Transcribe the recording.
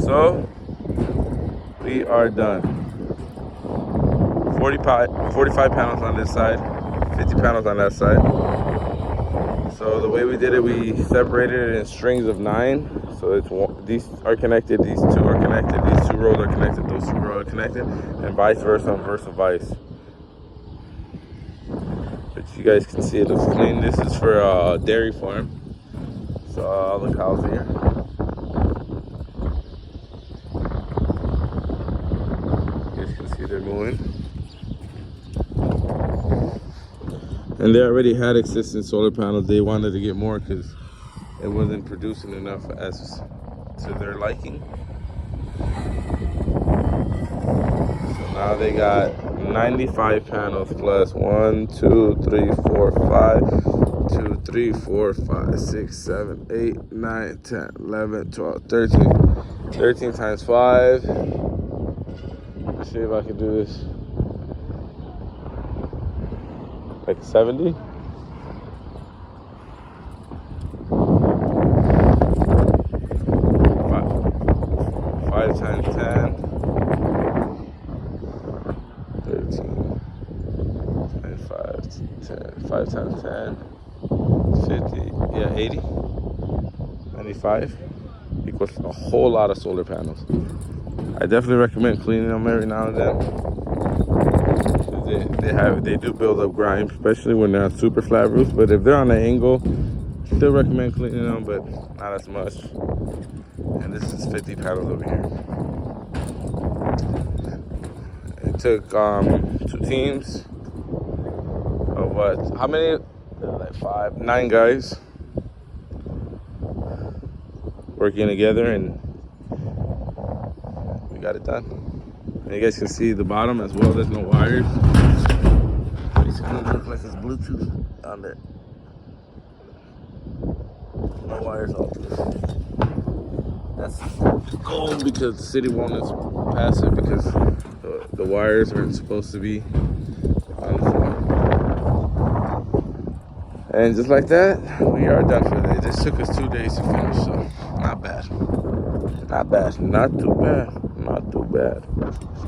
So we are done. 45 panels on this side, 50 panels on that side. So the way we did it, we separated it in strings of 9. So it's these are connected, these two are connected, these two rows are connected, those two rows are connected, and vice versa and versa vice. But you guys can see it looks clean. This is for a dairy farm. So all the cows here. You guys can see they're moving. And they already had existing solar panels. They wanted to get more because it wasn't producing enough as to their liking. So now they got 95 panels plus 1, 2, 3, 4, 5, 2, 3, 4, 5, 6, 7, 8, 9, 10, 11, 12, 13. 13 times 5. Let's see if I can do this. Like 70? Five times 10. 13. And 5, 10. 5 times 10. 50. Yeah, 80. 95. Equals a whole lot of solar panels. I definitely recommend cleaning them every now and then. They do build up grime, especially when they're on super flat roofs. But if they're on an angle, still recommend cleaning them, but not as much. And this is 50 panels over here. It took 2 teams of what? How many? Like 9 guys working together, and we got it done. And you guys can see the bottom as well. There's no wires. Basically, it looks like it's Bluetooth on there. No wires all through. That's gold because the city won't let us pass it because the wires aren't supposed to be on the floor. And just like that, we are done for the day. This took us 2 days to finish, so not bad. Not bad. Not too bad. Not too bad.